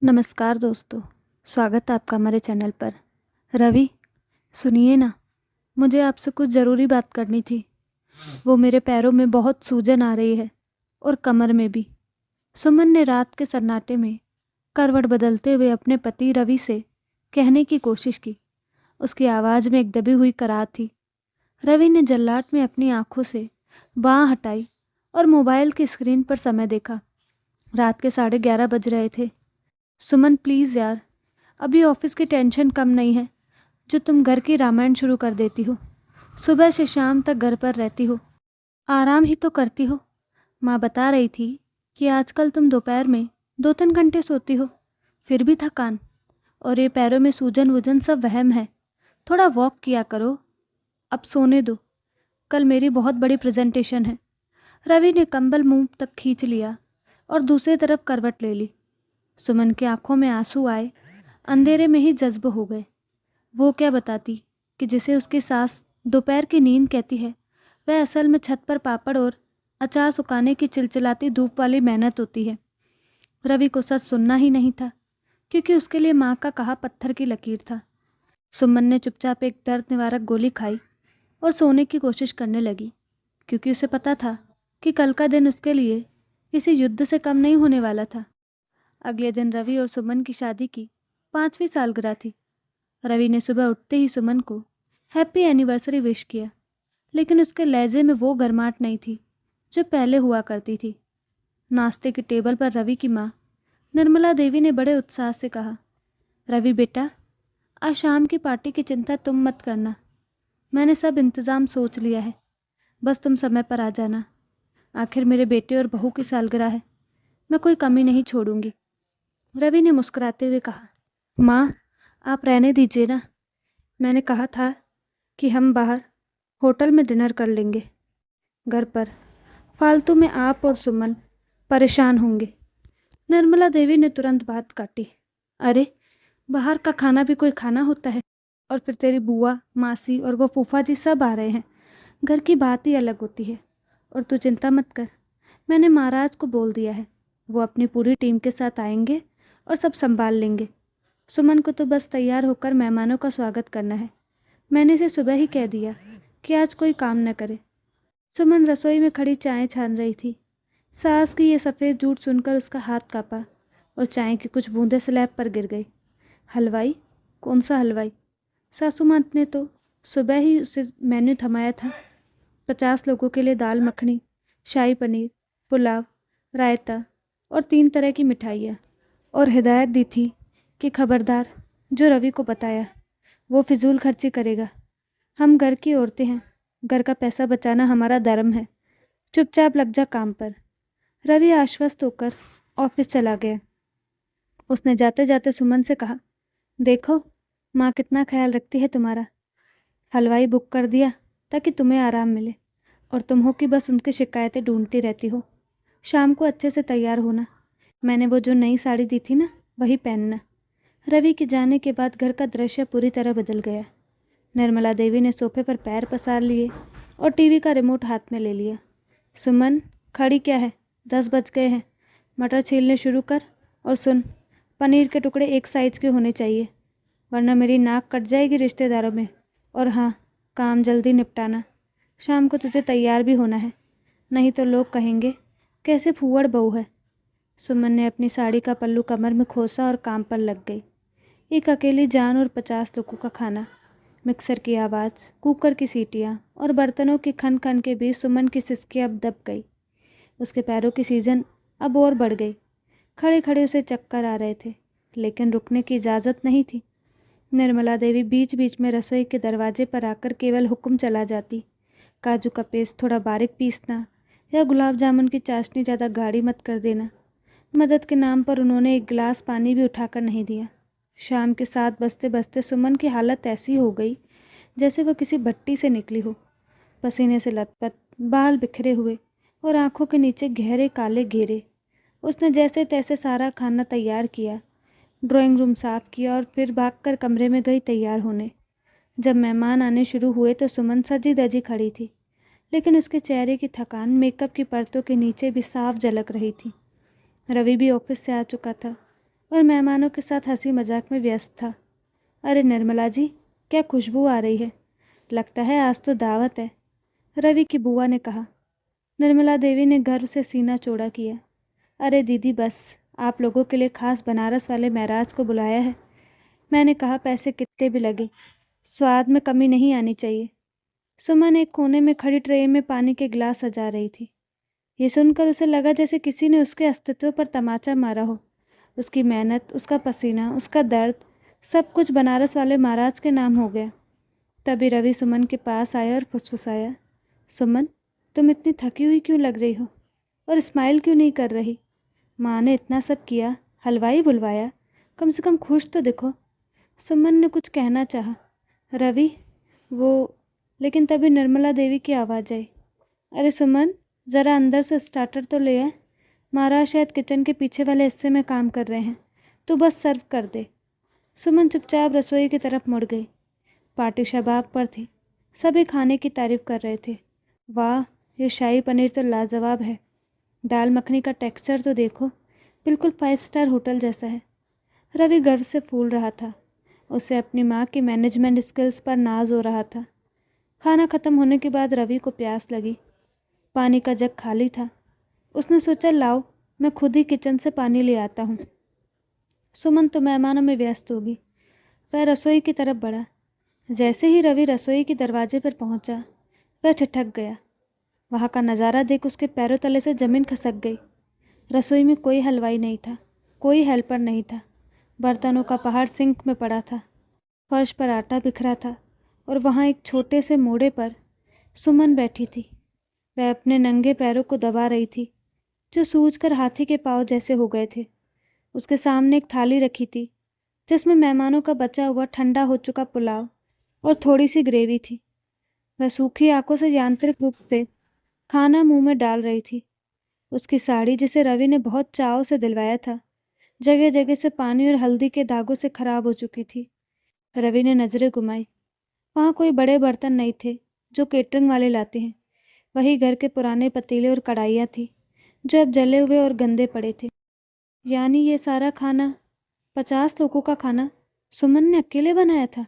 नमस्कार दोस्तों, स्वागत है आपका हमारे चैनल पर। रवि, सुनिए ना, मुझे आपसे कुछ ज़रूरी बात करनी थी। वो मेरे पैरों में बहुत सूजन आ रही है और कमर में भी। सुमन ने रात के सन्नाटे में करवट बदलते हुए अपने पति रवि से कहने की कोशिश की। उसकी आवाज़ में एक दबी हुई कराह थी। रवि ने जल्लाट में अपनी आंखों से बाँह हटाई और मोबाइल की स्क्रीन पर समय देखा। रात के 11:30 बज रहे थे। सुमन प्लीज़ यार, अभी ऑफिस की टेंशन कम नहीं है जो तुम घर की रामायण शुरू कर देती हो। सुबह से शाम तक घर पर रहती हो, आराम ही तो करती हो। माँ बता रही थी कि आजकल तुम दोपहर में 2-3 घंटे सोती हो, फिर भी थकान। और ये पैरों में सूजन वूजन सब वहम है। थोड़ा वॉक किया करो। अब सोने दो, कल मेरी बहुत बड़ी प्रेजेंटेशन है। रवि ने कंबल मुंह तक खींच लिया और दूसरी तरफ करवट ले ली। सुमन की आंखों में आंसू आए, अंधेरे में ही जज्ब हो गए। वो क्या बताती कि जिसे उसकी सास दोपहर की नींद कहती है, वह असल में छत पर पापड़ और अचार सुखाने की चिलचिलाती धूप वाली मेहनत होती है। रवि को सच सुनना ही नहीं था, क्योंकि उसके लिए माँ का कहा पत्थर की लकीर था। सुमन ने चुपचाप एक दर्द निवारक गोली खाई और सोने की कोशिश करने लगी, क्योंकि उसे पता था कि कल का दिन उसके लिए किसी युद्ध से कम नहीं होने वाला था। अगले दिन रवि और सुमन की शादी की 5वीं सालगिरह थी। रवि ने सुबह उठते ही सुमन को हैप्पी एनिवर्सरी विश किया, लेकिन उसके लहजे में वो गर्माहट नहीं थी जो पहले हुआ करती थी। नाश्ते की टेबल पर रवि की माँ निर्मला देवी ने बड़े उत्साह से कहा, रवि बेटा, आज शाम की पार्टी की चिंता तुम मत करना। मैंने सब इंतज़ाम सोच लिया है, बस तुम समय पर आ जाना। आखिर मेरे बेटे और बहू की सालगिरह है, मैं कोई कमी नहीं छोड़ूंगी। रवि ने मुस्कुराते हुए कहा, माँ, आप रहने दीजिए ना। मैंने कहा था कि हम बाहर होटल में डिनर कर लेंगे। घर पर फालतू में आप और सुमन परेशान होंगे। निर्मला देवी ने तुरंत बात काटी, अरे, बाहर का खाना भी कोई खाना होता है? और फिर तेरी बुआ, मासी और वो फूफा जी सब आ रहे हैं। घर की बात ही अलग होती है। और तू चिंता मत कर, मैंने महाराज को बोल दिया है, वो अपनी पूरी टीम के साथ आएंगे और सब संभाल लेंगे। सुमन को तो बस तैयार होकर मेहमानों का स्वागत करना है। मैंने इसे सुबह ही कह दिया कि आज कोई काम न करे। सुमन रसोई में खड़ी चाय छान रही थी। सास की ये सफ़ेद झूठ सुनकर उसका हाथ कांपा और चाय की कुछ बूंदें स्लैब पर गिर गई। हलवाई? कौन सा हलवाई? सासू माँ ने तो सुबह ही उसे मेन्यू थमाया था। 50 लोगों के लिए दाल मखनी, शाही पनीर, पुलाव, रायता और 3 तरह की मिठाइयाँ, और हिदायत दी थी कि खबरदार, जो रवि को बताया वो फिजूल खर्ची करेगा। हम घर की औरतें हैं, घर का पैसा बचाना हमारा धर्म है। चुपचाप लग जा काम पर। रवि आश्वस्त होकर ऑफिस चला गया। उसने जाते जाते सुमन से कहा, देखो, माँ कितना ख्याल रखती है तुम्हारा। हलवाई बुक कर दिया ताकि तुम्हें आराम मिले, और तुम हो कि बस उनकी शिकायतें ढूंढती रहती हो। शाम को अच्छे से तैयार होना। मैंने वो जो नई साड़ी दी थी ना, वही पहनना। रवि के जाने के बाद घर का दृश्य पूरी तरह बदल गया। निर्मला देवी ने सोफे पर पैर पसार लिए और टीवी का रिमोट हाथ में ले लिया। सुमन, खड़ी क्या है? 10 बज गए हैं। मटर छीलने शुरू कर, और सुन, पनीर के टुकड़े एक साइज के होने चाहिए, वरना मेरी नाक कट जाएगी रिश्तेदारों में। और हाँ, काम जल्दी निपटाना। शाम को तुझे तैयार भी होना है, नहीं तो लोग कहेंगे कैसे फूहड़ बहू है। सुमन ने अपनी साड़ी का पल्लू कमर में खोसा और काम पर लग गई। एक अकेली जान और 50 लोगों का खाना। मिक्सर की आवाज़, कुकर की सीटियाँ और बर्तनों की खन खन के बीच सुमन की सिसकी अब दब गई। उसके पैरों की सीजन अब और बढ़ गई। खड़े खड़े उसे चक्कर आ रहे थे, लेकिन रुकने की इजाज़त नहीं थी। निर्मला देवी बीच बीच में रसोई के दरवाजे पर आकर केवल हुक्म चला जाती, काजू का पेस्ट थोड़ा बारीक पीसना, या गुलाब जामुन की चाशनी ज़्यादा गाढ़ी मत कर देना। मदद के नाम पर उन्होंने एक गिलास पानी भी उठाकर नहीं दिया। शाम के 7 बजते बजते सुमन की हालत ऐसी हो गई जैसे वो किसी भट्टी से निकली हो। पसीने से लथपथ, बाल बिखरे हुए और आंखों के नीचे गहरे काले घेरे। उसने जैसे तैसे सारा खाना तैयार किया, ड्राइंग रूम साफ किया और फिर भागकर कमरे में गई तैयार होने। जब मेहमान आने शुरू हुए तो सुमन सजी धजी खड़ी थी, लेकिन उसके चेहरे की थकान मेकअप की परतों के नीचे भी साफ झलक रही थी। रवि भी ऑफिस से आ चुका था। और मेहमानों के साथ हंसी मजाक में व्यस्त था। अरे निर्मला जी, क्या खुशबू आ रही है, लगता है आज तो दावत है, रवि की बुआ ने कहा। निर्मला देवी ने गर्व से सीना चौड़ा किया। अरे दीदी बस, आप लोगों के लिए खास बनारस वाले महराज को बुलाया है। मैंने कहा पैसे कितने भी लगे, स्वाद में कमी नहीं आनी चाहिए। सुमन एक कोने में खड़ी ट्रे में पानी के गिलास सजा रही थी। ये सुनकर उसे लगा जैसे किसी ने उसके अस्तित्व पर तमाचा मारा हो। उसकी मेहनत, उसका पसीना, उसका दर्द, सब कुछ बनारस वाले महाराज के नाम हो गया। तभी रवि सुमन के पास आया और फुसफुसाया, सुमन तुम इतनी थकी हुई क्यों लग रही हो, और स्माइल क्यों नहीं कर रही? माँ ने इतना सब किया, हलवाई बुलवाया, कम से कम खुश तो दिखो। सुमन ने कुछ कहना चाहा, रवि वो, लेकिन तभी निर्मला देवी की आवाज़ आई, अरे सुमन, ज़रा अंदर से स्टार्टर तो ले आए। महाराज शायद किचन के पीछे वाले हिस्से में काम कर रहे हैं, तो बस सर्व कर दे। सुमन चुपचाप रसोई की तरफ मुड़ गई। पार्टी शबाब पर थी, सभी खाने की तारीफ कर रहे थे। वाह, ये शाही पनीर तो लाजवाब है। दाल मखनी का टेक्सचर तो देखो, बिल्कुल 5 स्टार होटल जैसा है। रवि गर्व से फूल रहा था। उसे अपनी माँ की मैनेजमेंट स्किल्स पर नाज हो रहा था। खाना खत्म होने के बाद रवि को प्यास लगी। पानी का जग खाली था। उसने सोचा, लाओ मैं खुद ही किचन से पानी ले आता हूँ। सुमन तो मेहमानों में व्यस्त होगी। वह रसोई की तरफ बढ़ा। जैसे ही रवि रसोई के दरवाजे पर पहुंचा, वह ठिठक गया। वहाँ का नज़ारा देख उसके पैरों तले से ज़मीन खसक गई। रसोई में कोई हलवाई नहीं था, कोई हेल्पर नहीं था। बर्तनों का पहाड़ सिंक में पड़ा था, फर्श पर आटा बिखरा था, और वहाँ एक छोटे से मोड़े पर सुमन बैठी थी। वह अपने नंगे पैरों को दबा रही थी, जो सूजकर हाथी के पाँव जैसे हो गए थे। उसके सामने एक थाली रखी थी, जिसमें मेहमानों का बचा हुआ ठंडा हो चुका पुलाव और थोड़ी सी ग्रेवी थी। वह सूखी आंखों से यांत्रिक रूप से खाना मुंह में डाल रही थी। उसकी साड़ी, जिसे रवि ने बहुत चाव से दिलवाया था, जगह जगह से पानी और हल्दी के दागों से खराब हो चुकी थी। रवि ने नज़रें घुमाई। वहाँ कोई बड़े बर्तन नहीं थे जो केटरिंग वाले लाते हैं। वही घर के पुराने पतीले और कढ़ाइयाँ थी, जो अब जले हुए और गंदे पड़े थे। यानी ये सारा खाना, 50 लोगों का खाना, सुमन ने अकेले बनाया था।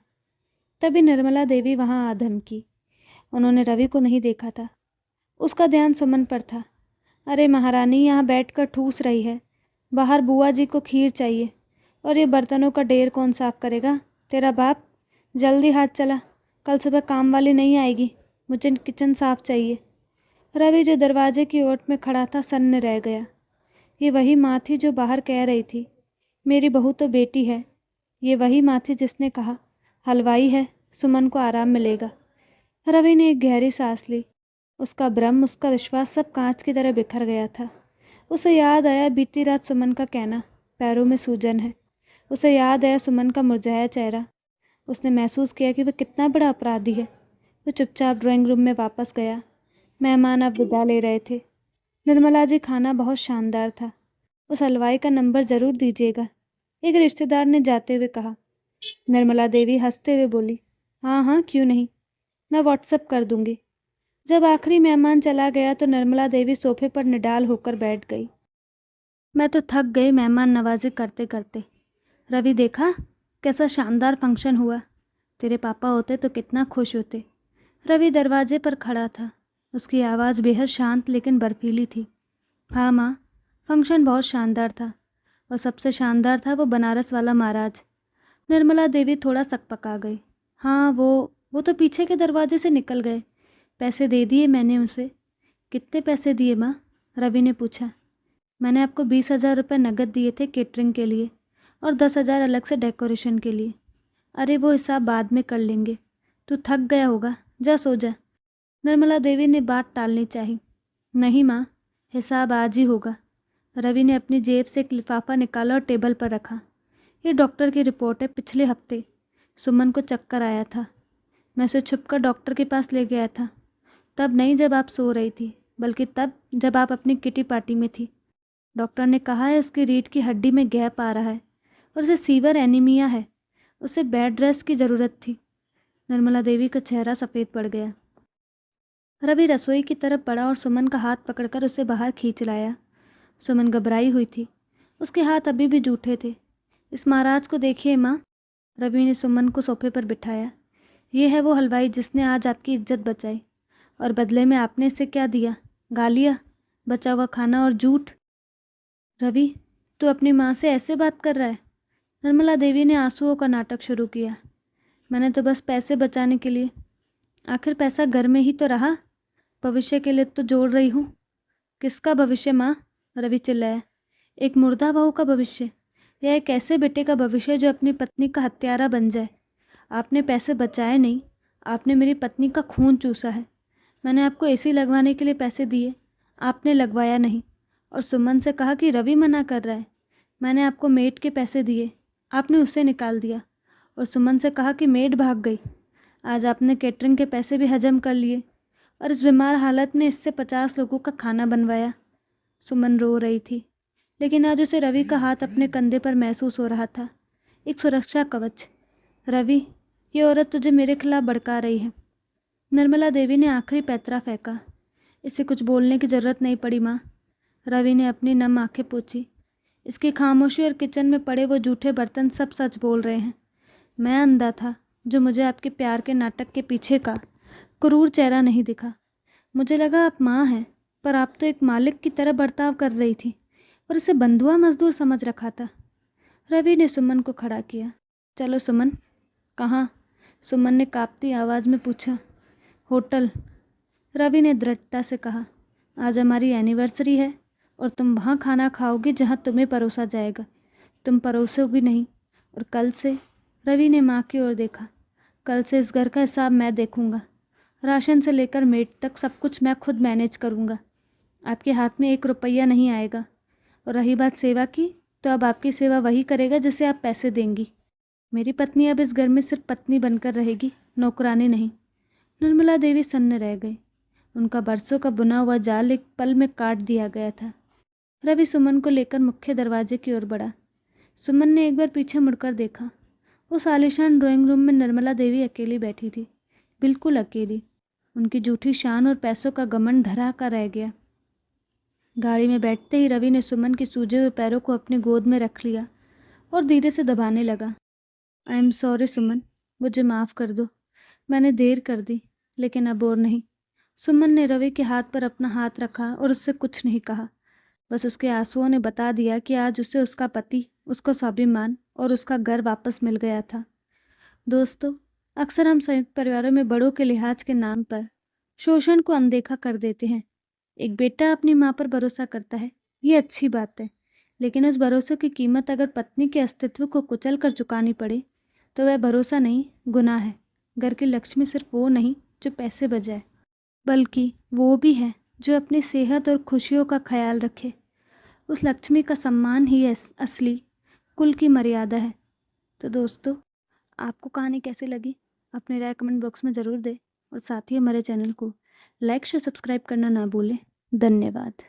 तभी निर्मला देवी वहाँ आ धमकी। उन्होंने रवि को नहीं देखा था, उसका ध्यान सुमन पर था। अरे महारानी, यहाँ बैठकर ठूस रही है, बाहर बुआ जी को खीर चाहिए, और ये बर्तनों का ढेर कौन साफ करेगा? तेरा बाप। जल्दी हाथ चला, कल सुबह काम वाली नहीं आएगी, मुझे किचन साफ चाहिए। रवि जो दरवाजे की ओट में खड़ा था सन्न रह गया। ये वही माँ थी जो बाहर कह रही थी, मेरी बहू तो बेटी है। ये वही माँ थी जिसने कहा, हलवाई है, सुमन को आराम मिलेगा। रवि ने एक गहरी सांस ली। उसका भ्रम, उसका विश्वास सब कांच की तरह बिखर गया था। उसे याद आया बीती रात सुमन का कहना, पैरों में सूजन है। उसे याद आया सुमन का मुरझाया चेहरा। उसने महसूस किया कि वह कितना बड़ा अपराधी है। वो चुपचाप ड्राइंग रूम में वापस गया। मेहमान अब विदा ले रहे थे। निर्मला जी, खाना बहुत शानदार था, उस हलवाई का नंबर ज़रूर दीजिएगा, एक रिश्तेदार ने जाते हुए कहा। निर्मला देवी हंसते हुए बोली, हाँ हाँ क्यों नहीं, मैं व्हाट्सएप कर दूंगी। जब आखिरी मेहमान चला गया तो निर्मला देवी सोफे पर निडाल होकर बैठ गई। मैं तो थक गई मेहमान नवाजी करते करते। रवि, देखा कैसा शानदार फंक्शन हुआ, तेरे पापा होते तो कितना खुश होते। रवि दरवाजे पर खड़ा था। उसकी आवाज़ बेहद शांत लेकिन बर्फीली थी। हाँ माँ, फंक्शन बहुत शानदार था, और सबसे शानदार था वो बनारस वाला महाराज। निर्मला देवी थोड़ा सकपका गई। हाँ, वो तो पीछे के दरवाजे से निकल गए। पैसे दे दिए मैंने उसे। कितने पैसे दिए माँ? रवि ने पूछा। मैंने आपको 20,000 रुपये नकद दिए थे केटरिंग के लिए, और 10,000 अलग से डेकोरेशन के लिए। अरे वो हिसाब बाद में कर लेंगे, तू थक गया होगा, जा सो जा। निर्मला देवी ने बात टालनी चाही। नहीं माँ, हिसाब आज ही होगा। रवि ने अपनी जेब से एक लिफाफा निकाला और टेबल पर रखा। ये डॉक्टर की रिपोर्ट है, पिछले हफ्ते सुमन को चक्कर आया था। मैं उसे छुपकर डॉक्टर के पास ले गया था। तब नहीं जब आप सो रही थी, बल्कि तब जब आप अपनी किटी पार्टी में थी। डॉक्टर ने कहा है उसकी रीढ़ की हड्डी में गैप आ रहा है और उसे सीवर एनीमिया है। उसे बेड रेस्ट की ज़रूरत थी। निर्मला देवी का चेहरा सफ़ेद पड़ गया। रवि रसोई की तरफ बढ़ा और सुमन का हाथ पकड़कर उसे बाहर खींच लाया। सुमन घबराई हुई थी। उसके हाथ अभी भी जूठे थे। इस महाराज को देखिए माँ। रवि ने सुमन को सोफे पर बिठाया। ये है वो हलवाई जिसने आज आपकी इज्जत बचाई, और बदले में आपने इसे क्या दिया? गालियाँ, बचा हुआ खाना और झूठ। रवि, तू अपनी माँ से ऐसे बात कर रहा है? निर्मला देवी ने आंसुओं का नाटक शुरू किया। मैंने तो बस पैसे बचाने के लिए। आखिर पैसा घर में ही तो रहा, भविष्य के लिए तो जोड़ रही हूँ। किसका भविष्य माँ? रवि चिल्लाया। एक मुर्दा बहू का भविष्य, या एक ऐसे बेटे का भविष्य जो अपनी पत्नी का हत्यारा बन जाए? आपने पैसे बचाए नहीं, आपने मेरी पत्नी का खून चूसा है। मैंने आपको एसी लगवाने के लिए पैसे दिए, आपने लगवाया नहीं, और सुमन से कहा कि रवि मना कर रहा है। मैंने आपको मेड के पैसे दिए, आपने उसे निकाल दिया, और सुमन से कहा कि मेड भाग गई। आज आपने केटरिंग के पैसे भी हजम कर लिए, और इस बीमार हालत में इससे 50 लोगों का खाना बनवाया। सुमन रो रही थी, लेकिन आज उसे रवि का हाथ अपने कंधे पर महसूस हो रहा था, एक सुरक्षा कवच। रवि, ये औरत तुझे मेरे खिलाफ भड़का रही है। निर्मला देवी ने आखिरी पैतरा फेंका। इसे कुछ बोलने की जरूरत नहीं पड़ी माँ। रवि ने अपनी नम आंखें पोंछी। इसकी खामोशी और किचन में पड़े वो जूठे बर्तन सब सच बोल रहे हैं। मैं अंधा था जो मुझे आपके प्यार के नाटक के पीछे का क्रूर चेहरा नहीं दिखा। मुझे लगा आप माँ हैं, पर आप तो एक मालिक की तरह बर्ताव कर रही थी, और इसे बंधुआ मजदूर समझ रखा था। रवि ने सुमन को खड़ा किया। चलो सुमन। कहाँ? सुमन ने कांपती आवाज़ में पूछा। होटल, रवि ने दृढ़ता से कहा। आज हमारी एनिवर्सरी है, और तुम वहाँ खाना खाओगी जहाँ तुम्हें परोसा जाएगा। तुम परोसोगी नहीं। और कल से, रवि ने माँ की ओर देखा, कल से इस घर का हिसाब मैं देखूंगा। राशन से लेकर मेड तक सब कुछ मैं खुद मैनेज करूंगा। आपके हाथ में 1 रुपया नहीं आएगा। और रही बात सेवा की, तो अब आपकी सेवा वही करेगा जिसे आप पैसे देंगी। मेरी पत्नी अब इस घर में सिर्फ पत्नी बनकर रहेगी, नौकरानी नहीं। निर्मला देवी सन्न रह गई। उनका बरसों का बुना हुआ जाल एक पल में काट दिया गया था। रवि सुमन को लेकर मुख्य दरवाजे की ओर बढ़ा। सुमन ने एक बार पीछे मुड़कर देखा। उस आलीशान ड्राइंग रूम में निर्मला देवी अकेली बैठी थी, बिल्कुल अकेली। उनकी झूठी शान और पैसों का घमंड धरा का रह गया। गाड़ी में बैठते ही रवि ने सुमन के सूजे हुए पैरों को अपनी गोद में रख लिया और धीरे से दबाने लगा। आई एम सॉरी सुमन, मुझे माफ़ कर दो। मैंने देर कर दी, लेकिन अब और नहीं। सुमन ने रवि के हाथ पर अपना हाथ रखा और उससे कुछ नहीं कहा। बस उसके आंसुओं ने बता दिया कि आज उसे उसका पति, उसका स्वाभिमान और उसका घर वापस मिल गया था। दोस्तों, अक्सर हम संयुक्त परिवारों में बड़ों के लिहाज के नाम पर शोषण को अनदेखा कर देते हैं। एक बेटा अपनी माँ पर भरोसा करता है, ये अच्छी बात है, लेकिन उस भरोसे की कीमत अगर पत्नी के अस्तित्व को कुचल कर चुकानी पड़े, तो वह भरोसा नहीं, गुनाह है। घर की लक्ष्मी सिर्फ वो नहीं जो पैसे बजाए, बल्कि वो भी है जो अपनी सेहत और खुशियों का ख्याल रखे। उस लक्ष्मी का सम्मान ही असली कुल की मर्यादा है। तो दोस्तों, आपको कहानी कैसी लगी? अपनी राय कमेंट बॉक्स में ज़रूर दें, और साथ ही हमारे चैनल को लाइक शेयर सब्सक्राइब करना ना भूलें। धन्यवाद।